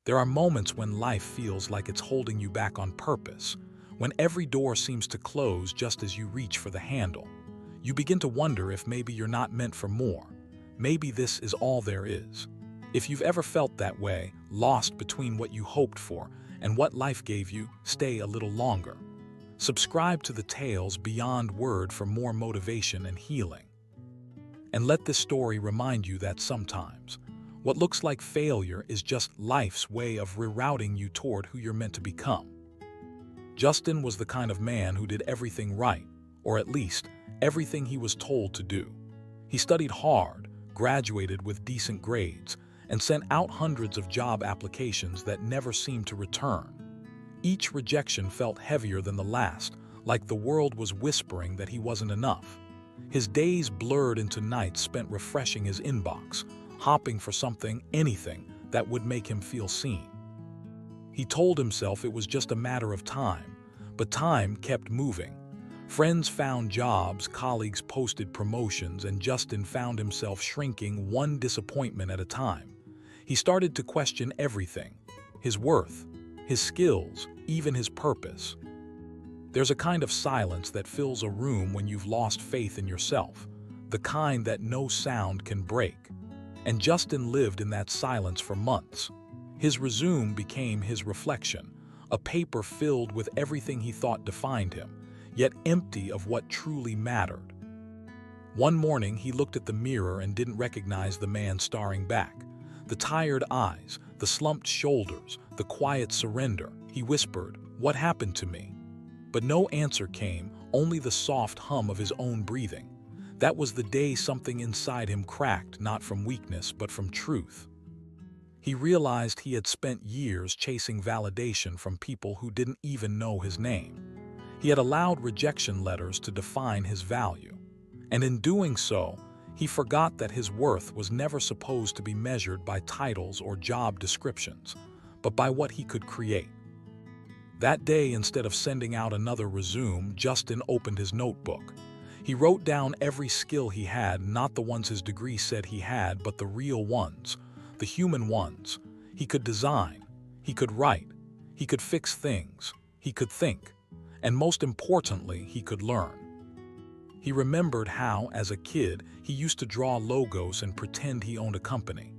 There are moments when life feels like it's holding you back on purpose, when every door seems to close just as you reach for the handle. You begin to wonder if maybe you're not meant for more. Maybe this is all there is. If you've ever felt that way, lost between what you hoped for and what life gave you, stay a little longer. Subscribe to the Tales Beyond Word for more motivation and healing. And let this story remind you that sometimes, what looks like failure is just life's way of rerouting you toward who you're meant to become. Justin was the kind of man who did everything right, or at least, everything he was told to do. He studied hard, graduated with decent grades, and sent out hundreds of job applications that never seemed to return. Each rejection felt heavier than the last, like the world was whispering that he wasn't enough. His days blurred into nights spent refreshing his inbox, hopping for something, anything, that would make him feel seen. He told himself it was just a matter of time, but time kept moving. Friends found jobs, colleagues posted promotions, and Justin found himself shrinking one disappointment at a time. He started to question everything: his worth, his skills, even his purpose. There's a kind of silence that fills a room when you've lost faith in yourself, the kind that no sound can break. And Justin lived in that silence for months. His resume became his reflection, a paper filled with everything he thought defined him, yet empty of what truly mattered. One morning, he looked at the mirror and didn't recognize the man staring back. The tired eyes, the slumped shoulders, the quiet surrender. He whispered, "What happened to me?" But no answer came, only the soft hum of his own breathing. That was the day something inside him cracked, not from weakness, but from truth. He realized he had spent years chasing validation from people who didn't even know his name. He had allowed rejection letters to define his value. And in doing so, he forgot that his worth was never supposed to be measured by titles or job descriptions, but by what he could create. That day, instead of sending out another resume, Justin opened his notebook. He wrote down every skill he had, not the ones his degree said he had, but the real ones, the human ones. He could design, he could write, he could fix things, he could think, and most importantly, he could learn. He remembered how, as a kid, he used to draw logos and pretend he owned a company.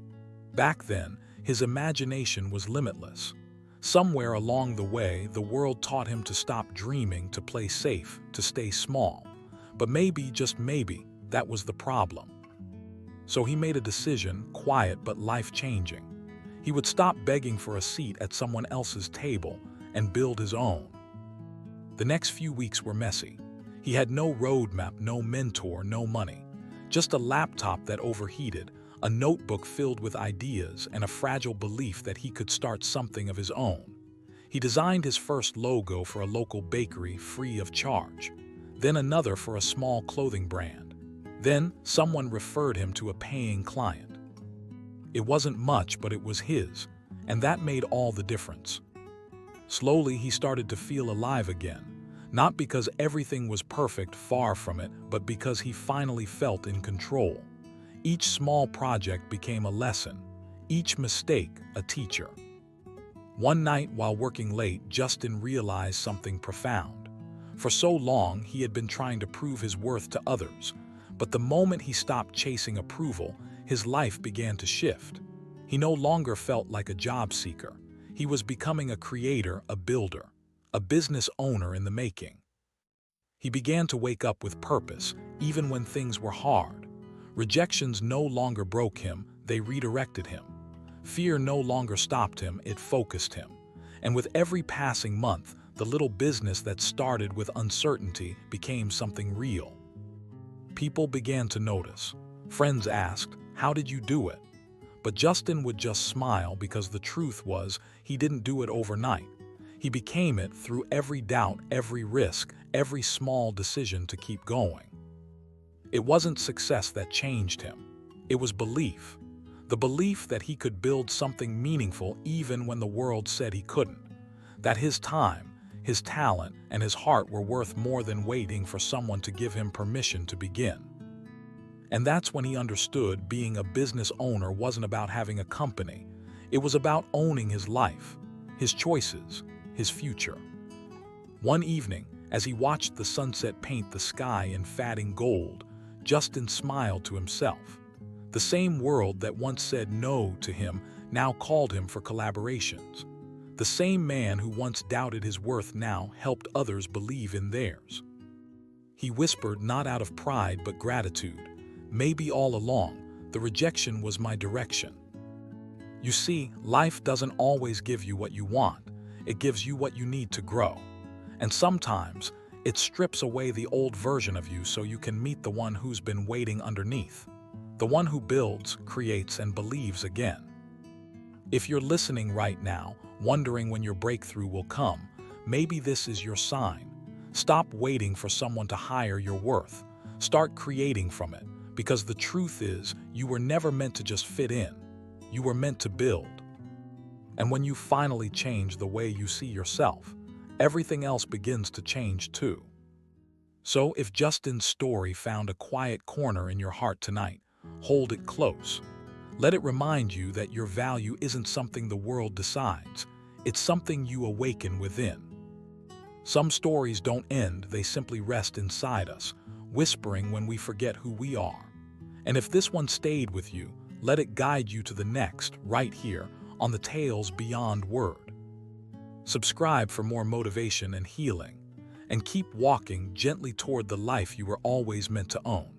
Back then, his imagination was limitless. Somewhere along the way, the world taught him to stop dreaming, to play safe, to stay small. But maybe, just maybe, that was the problem. So he made a decision, quiet but life-changing. He would stop begging for a seat at someone else's table and build his own. The next few weeks were messy. He had no roadmap, no mentor, no money. Just a laptop that overheated, a notebook filled with ideas, and a fragile belief that he could start something of his own. He designed his first logo for a local bakery free of charge, then another for a small clothing brand. Then someone referred him to a paying client. It wasn't much, but it was his, and that made all the difference. Slowly, he started to feel alive again, not because everything was perfect, far from it, but because he finally felt in control. Each small project became a lesson, each mistake a teacher. One night while working late, Justin realized something profound. For so long, he had been trying to prove his worth to others, but the moment he stopped chasing approval, his life began to shift. He no longer felt like a job seeker. He was becoming a creator, a builder, a business owner in the making. He began to wake up with purpose, even when things were hard. Rejections no longer broke him, they redirected him. Fear no longer stopped him, it focused him. And with every passing month, the little business that started with uncertainty became something real. People began to notice. Friends asked, "How did you do it?" But Justin would just smile, because the truth was, he didn't do it overnight. He became it through every doubt, every risk, every small decision to keep going. It wasn't success that changed him. It was belief. The belief that he could build something meaningful even when the world said he couldn't. That his time, his talent, and his heart were worth more than waiting for someone to give him permission to begin. And that's when he understood being a business owner wasn't about having a company. It was about owning his life, his choices, his future. One evening, as he watched the sunset paint the sky in fatting gold, Justin smiled to himself. The same world that once said no to him now called him for collaborations. The same man who once doubted his worth now helped others believe in theirs. He whispered, not out of pride but gratitude, "Maybe all along, the rejection was my direction." You see, life doesn't always give you what you want. It gives you what you need to grow. And sometimes, it strips away the old version of you so you can meet the one who's been waiting underneath. The one who builds, creates, and believes again. If you're listening right now, wondering when your breakthrough will come, maybe this is your sign. Stop waiting for someone to hire your worth. Start creating from it, because the truth is, you were never meant to just fit in. You were meant to build. And when you finally change the way you see yourself, everything else begins to change too. So if Justin's story found a quiet corner in your heart tonight, hold it close. Let it remind you that your value isn't something the world decides. It's something you awaken within. Some stories don't end, they simply rest inside us, whispering when we forget who we are. And if this one stayed with you, let it guide you to the next, right here, on the Tales Beyond Word. Subscribe for more motivation and healing, and keep walking gently toward the life you were always meant to own.